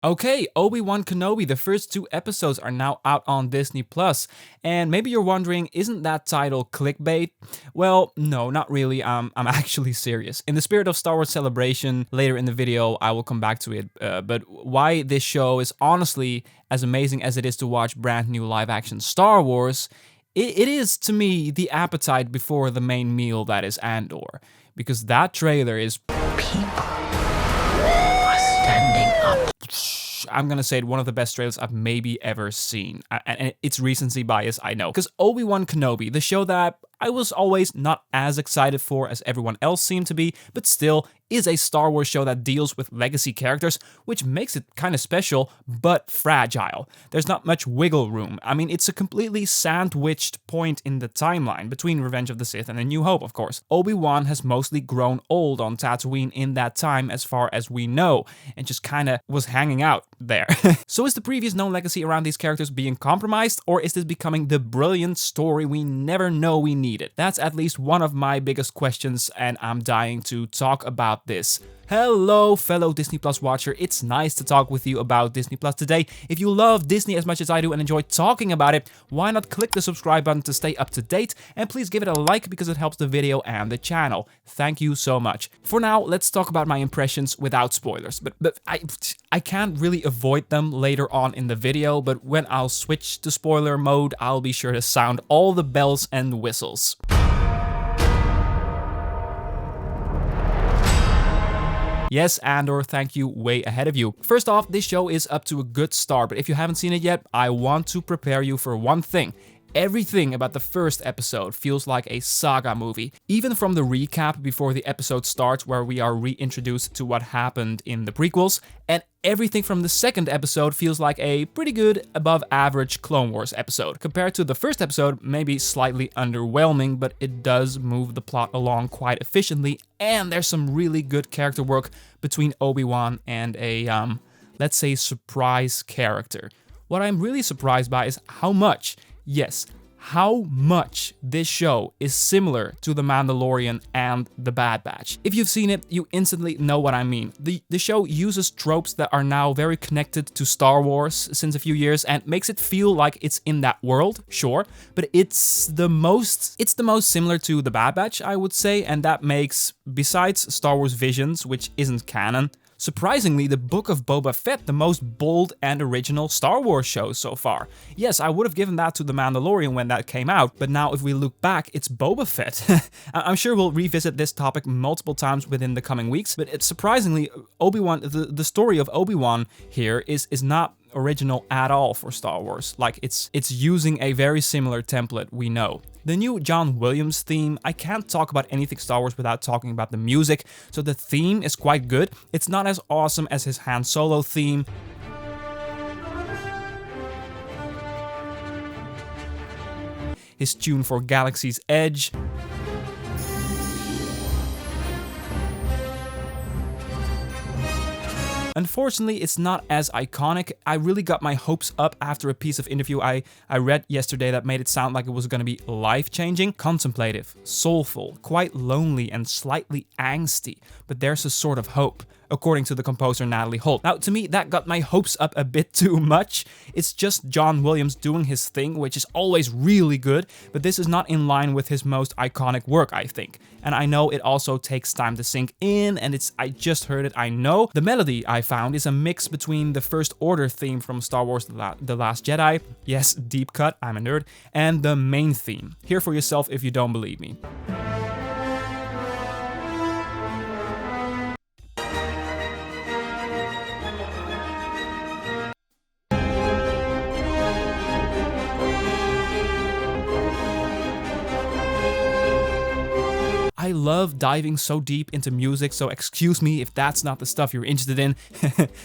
Okay, Obi-Wan Kenobi, the first two episodes are now out on Disney Plus. And maybe you're wondering, isn't that title clickbait? Well, no, not really. I'm actually serious. In the spirit of Star Wars Celebration, later in the video, I will come back to it. But why this show is honestly as amazing as it is to watch brand new live-action Star Wars, it is, to me, the appetite before the main meal that is Andor. Because that trailer is... People are standing up. I'm gonna say one of the best trailers I've maybe ever seen. And it's recency bias, I know. Because Obi-Wan Kenobi, the show that I was always not as excited for as everyone else seemed to be, but still is a Star Wars show that deals with legacy characters, which makes it kind of special, but fragile. There's not much wiggle room. I mean, it's a completely sandwiched point in the timeline, between Revenge of the Sith and A New Hope, of course. Obi-Wan has mostly grown old on Tatooine in that time, as far as we know, and just kinda was hanging out there. So is the previous known legacy around these characters being compromised, or is this becoming the brilliant story we never know we needed? That's at least one of my biggest questions, and I'm dying to talk about this. Hello, fellow Disney Plus watcher. It's nice to talk with you about Disney Plus today. If you love Disney as much as I do and enjoy talking about it, why not click the subscribe button to stay up to date, and please give it a like because it helps the video and the channel. Thank you so much. For now, let's talk about my impressions without spoilers, but I can't really avoid them later on in the video, but when I'll switch to spoiler mode, I'll be sure to sound all the bells and whistles. Yes, Andor, thank you, way ahead of you. First off, this show is up to a good start, but if you haven't seen it yet, I want to prepare you for one thing. Everything about the first episode feels like a saga movie. Even from the recap before the episode starts, where we are reintroduced to what happened in the prequels, and everything from the second episode feels like a pretty good, above average Clone Wars episode. Compared to the first episode, maybe slightly underwhelming, but it does move the plot along quite efficiently, and there's some really good character work between Obi-Wan and a, let's say, surprise character. What I'm really surprised by is how much, yes, how much this show is similar to The Mandalorian and The Bad Batch. If you've seen it, you instantly know what I mean. The show uses tropes that are now very connected to Star Wars since a few years and makes it feel like it's in that world, sure, but it's the most similar to The Bad Batch, I would say, and that makes, besides Star Wars Visions, which isn't canon, surprisingly, the Book of Boba Fett the most bold and original Star Wars show so far. Yes, I would have given that to The Mandalorian when that came out, but now if we look back, it's Boba Fett. I'm sure we'll revisit this topic multiple times within the coming weeks, but it's surprisingly, Obi-Wan, the story of Obi-Wan here is not original at all for Star Wars. Like, it's using a very similar template we know. The new John Williams theme, I can't talk about anything Star Wars without talking about the music, so the theme is quite good. It's not as awesome as his Han Solo theme, his tune for Galaxy's Edge, unfortunately, it's not as iconic. I really got my hopes up after a piece of interview I read yesterday that made it sound like it was gonna be life-changing. Contemplative, soulful, quite lonely and slightly angsty, but there's a sort of hope, according to the composer Natalie Holt. Now, to me, that got my hopes up a bit too much. It's just John Williams doing his thing, which is always really good, but this is not in line with his most iconic work, I think. And I know it also takes time to sink in, and I just heard it, I know. The melody I found is a mix between the First Order theme from Star Wars The Last Jedi, yes, deep cut, I'm a nerd, and the main theme. Hear for yourself if you don't believe me. I love diving so deep into music, so excuse me if that's not the stuff you're interested in,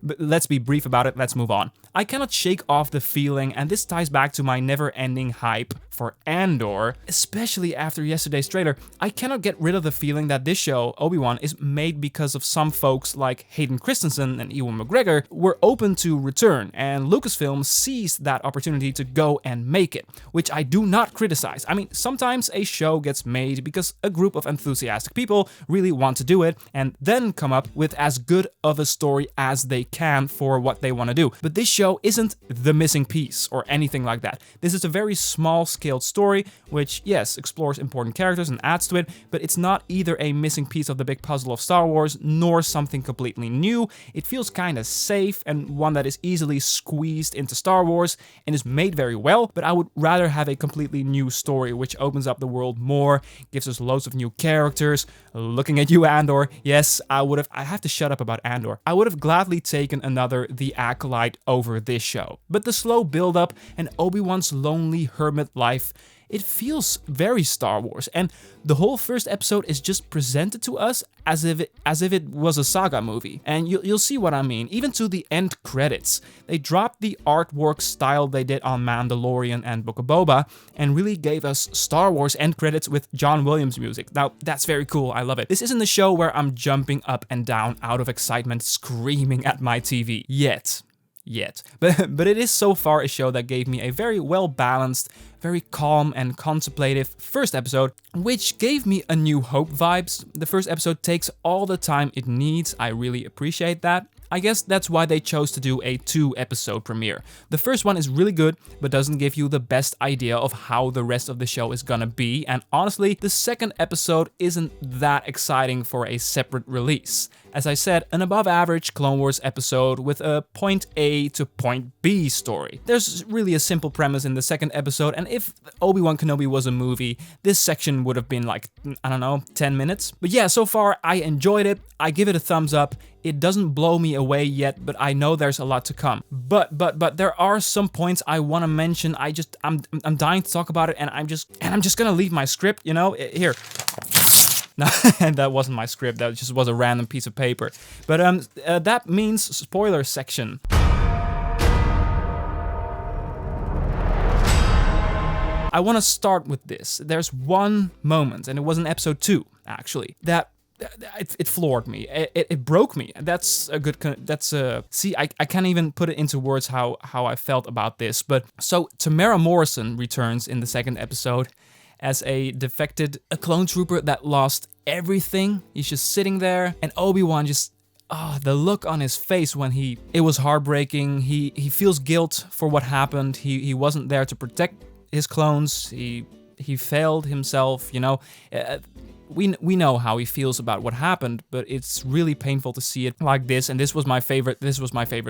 but let's be brief about it, let's move on. I cannot shake off the feeling, and this ties back to my never-ending hype for Andor, especially after yesterday's trailer. I cannot get rid of the feeling that this show, Obi-Wan, is made because of some folks like Hayden Christensen and Ewan McGregor were open to return, and Lucasfilm seized that opportunity to go and make it, which I do not criticize. I mean, sometimes a show gets made because a group of enthusiasts enthusiastic people really want to do it and then come up with as good of a story as they can for what they want to do. But this show isn't the missing piece or anything like that. This is a very small-scaled story, which, yes, explores important characters and adds to it, but it's not either a missing piece of the big puzzle of Star Wars, nor something completely new. It feels kind of safe and one that is easily squeezed into Star Wars and is made very well, but I would rather have a completely new story, which opens up the world more, gives us loads of new characters. Looking at you, Andor. Yes, I have to shut up about Andor. I would have gladly taken another The Acolyte over this show. But the slow build-up and Obi-Wan's lonely hermit life, it feels very Star Wars, and the whole first episode is just presented to us as if it was a saga movie. And you'll see what I mean. Even to the end credits, they dropped the artwork style they did on Mandalorian and Book of Boba and really gave us Star Wars end credits with John Williams music. Now, that's very cool. I love it. This isn't a show where I'm jumping up and down out of excitement, screaming at my TV. Yet. But it is so far a show that gave me a very well-balanced, very calm and contemplative first episode, which gave me a New Hope vibes. The first episode takes all the time it needs. I really appreciate that. I guess that's why they chose to do a 2-episode premiere. The first one is really good, but doesn't give you the best idea of how the rest of the show is gonna be, and honestly, the second episode isn't that exciting for a separate release. As I said, an above-average Clone Wars episode with a point A to point B story. There's really a simple premise in the second episode, and if Obi-Wan Kenobi was a movie, this section would have been like, I don't know, 10 minutes. But yeah, so far I enjoyed it. I give it a thumbs up. It doesn't blow me away yet, but I know there's a lot to come. But there are some points I want to mention. I'm dying to talk about it, and I'm just gonna leave my script, you know, here. No, that wasn't my script, that just was a random piece of paper. But that means spoiler section. I want to start with this. There's one moment, and it was in episode 2, actually, that it floored me. It broke me. That's a good. See, I can't even put it into words how I felt about this. But so Tamara Morrison returns in the second episode as a clone trooper that lost everything. He's just sitting there, and Obi-Wan just, the look on his face when it was heartbreaking. He feels guilt for what happened. He wasn't there to protect his clones. He failed himself, you know. We know how he feels about what happened, but it's really painful to see it like this. And this was my favorite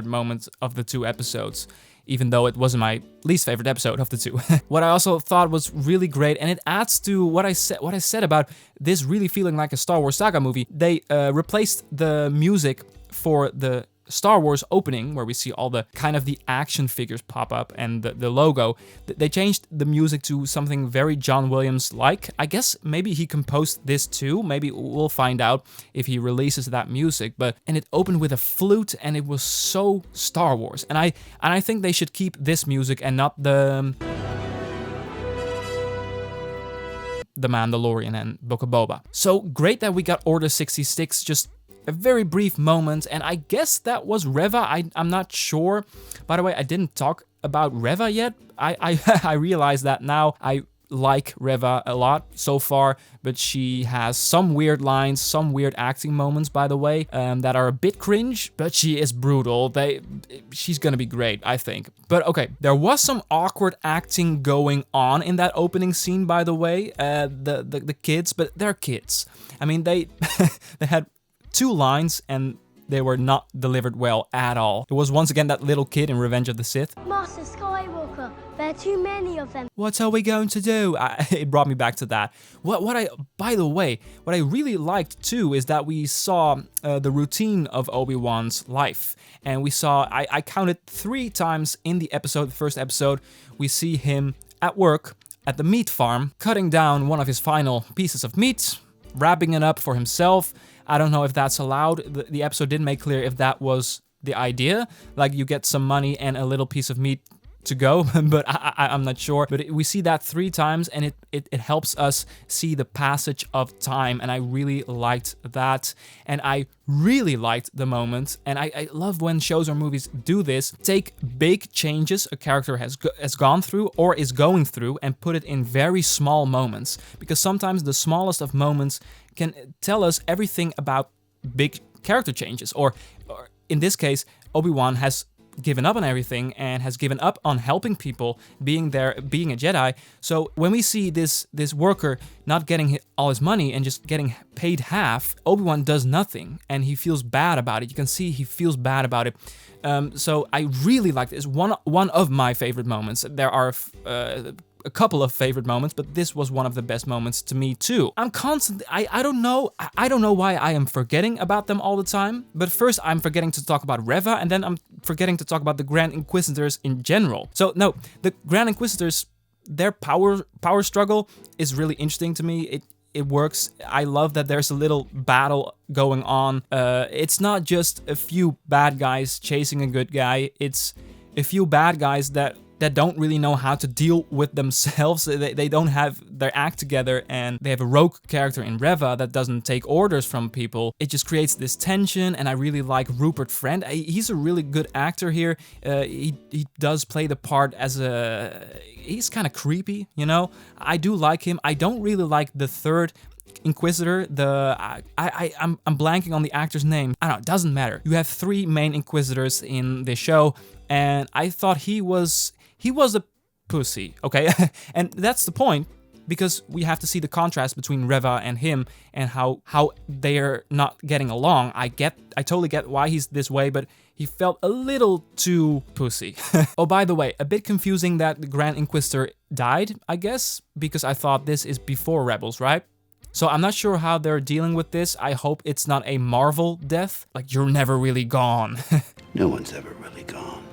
moment of the 2 episodes, even though it wasn't my least favorite episode of the 2. What I also thought was really great, and it adds to what I said about this really feeling like a Star Wars saga movie. They replaced the music for the Star Wars opening, where we see all the kind of the action figures pop up and the logo. They changed the music to something very John Williams-like. I guess maybe he composed this too. Maybe we'll find out if he releases that music. And it opened with a flute, and it was so Star Wars. And I think they should keep this music and not the Mandalorian and Book of Boba. So great that we got Order 66, just a very brief moment, and I guess that was Reva. I'm not sure. By the way, I didn't talk about Reva yet. I realize that now. I like Reva a lot so far, but she has some weird lines, some weird acting moments, by the way, that are a bit cringe, but she is brutal. She's gonna be great, I think. But okay, there was some awkward acting going on in that opening scene, by the way. The kids, but they're kids. I mean, they had 2 lines, and they were not delivered well at all. It was once again that little kid in Revenge of the Sith. Master Skywalker, there are too many of them. What are we going to do? It brought me back to that. By the way, what I really liked too is that we saw the routine of Obi-Wan's life. And we saw, I counted 3 times in the first episode, we see him at work at the meat farm, cutting down one of his final pieces of meat, wrapping it up for himself. I don't know if that's allowed. The episode didn't make clear if that was the idea. Like, you get some money and a little piece of meat to go, but I'm not sure. But we see that 3 times, and it helps us see the passage of time, and I really liked that. And I really liked the moment, and I love when shows or movies do this. Take big changes a character has gone through or is going through and put it in very small moments, because sometimes the smallest of moments can tell us everything about big character changes. Or in this case, Obi-Wan has given up on everything and has given up on helping people, being there, being a Jedi. So when we see this worker not getting all his money and just getting paid half, Obi-Wan does nothing and he feels bad about it. You can see he feels bad about it. So I really like this. One of my favorite moments. There are a couple of favorite moments, but this was one of the best moments to me too. I don't know why I am forgetting about them all the time, but first I'm forgetting to talk about Reva, and then I'm forgetting to talk about the Grand Inquisitors in general. So no, the Grand Inquisitors, their power struggle is really interesting to me. It works. I love that there's a little battle going on. It's not just a few bad guys chasing a good guy. It's a few bad guys that don't really know how to deal with themselves. They don't have their act together, and they have a rogue character in Reva that doesn't take orders from people. It just creates this tension, and I really like Rupert Friend. He's a really good actor here. He does play the part as he's kind of creepy, you know? I do like him. I don't really like the third Inquisitor, I'm blanking on the actor's name. I don't know, it doesn't matter. You have 3 main Inquisitors in this show, and I thought he was a pussy, okay? And that's the point, because we have to see the contrast between Reva and him and how they're not getting along. I totally get why he's this way, but he felt a little too pussy. Oh, by the way, a bit confusing that the Grand Inquisitor died, I guess, because I thought this is before Rebels, right? So I'm not sure how they're dealing with this. I hope it's not a Marvel death, like you're never really gone. No one's ever really gone.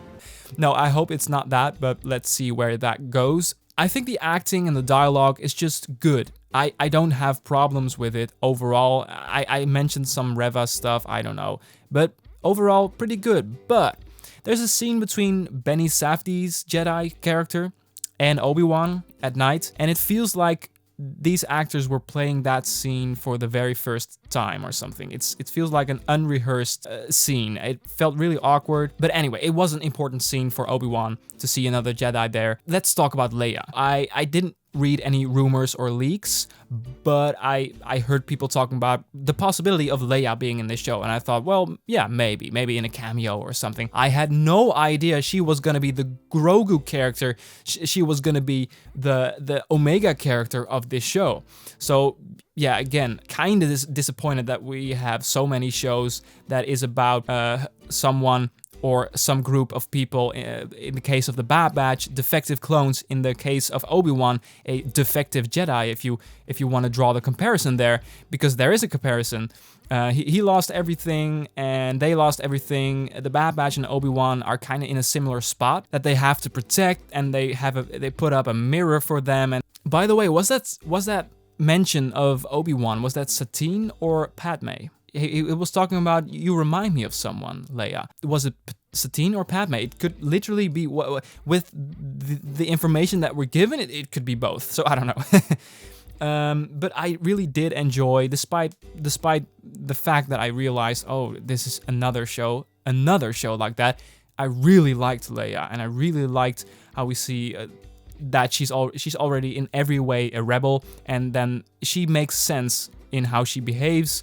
No, I hope it's not that, but let's see where that goes. I think the acting and the dialogue is just good. I don't have problems with it overall. I mentioned some Reva stuff, I don't know. But overall, pretty good. But there's a scene between Benny Safdie's Jedi character and Obi-Wan at night, and it feels like these actors were playing that scene for the very first time or something. It feels like an unrehearsed scene. It felt really awkward. But anyway, it was an important scene for Obi-Wan to see another Jedi there. Let's talk about Leia. I didn't read any rumors or leaks, but I heard people talking about the possibility of Leia being in this show, and I thought, well, yeah, maybe in a cameo or something. I had no idea she was gonna be the Grogu character. She was gonna be the Omega character of this show. So yeah, again, kind of disappointed that we have so many shows that is about someone or some group of people, in the case of the Bad Batch, defective clones. In the case of Obi-Wan, a defective Jedi, if you want to draw the comparison there, because there is a comparison. He lost everything, and they lost everything. The Bad Batch and Obi-Wan are kind of in a similar spot that they have to protect, and they put up a mirror for them. And by the way, was that mention of Obi-Wan, was that Satine or Padme? It was talking about, you remind me of someone, Leia. Was it Satine or Padme? It could literally be, with the information that we're given, it could be both. So I don't know. But I really did enjoy, despite the fact that I realized, oh, this is another show like that. I really liked Leia, and I really liked how we see that she's already in every way a rebel, and then she makes sense in how she behaves.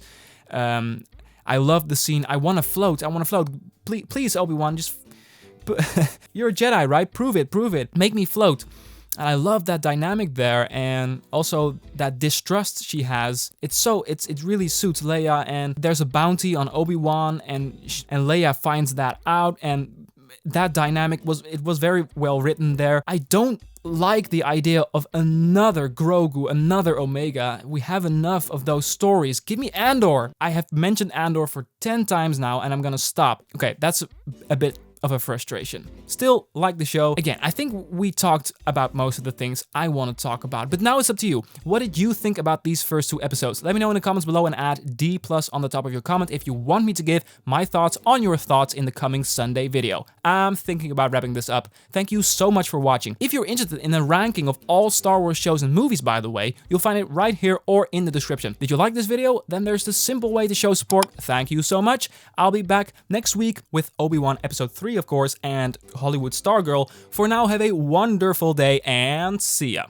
I love the scene. I want to float. Please, Obi-Wan, just you're a Jedi, right? Prove it. Make me float. And I love that dynamic there, and also that distrust she has. It really suits Leia, and there's a bounty on Obi-Wan, and Leia finds that out, and that dynamic was very well written there. I don't like the idea of another Grogu, another Omega. We have enough of those stories. Give me Andor. I have mentioned Andor for 10 times now, and I'm gonna stop. Okay, that's a bit of a frustration. Still like the show. Again, I think we talked about most of the things I want to talk about, but now it's up to you. What did you think about these first 2 episodes? Let me know in the comments below, and add D+ on the top of your comment if you want me to give my thoughts on your thoughts in the coming Sunday video. I'm thinking about wrapping this up. Thank you so much for watching. If you're interested in a ranking of all Star Wars shows and movies, by the way, you'll find it right here or in the description. Did you like this video? Then there's the simple way to show support. Thank you so much. I'll be back next week with Obi-Wan Episode 3, of course, and Hollywood Stargirl. For now, have a wonderful day, and see ya.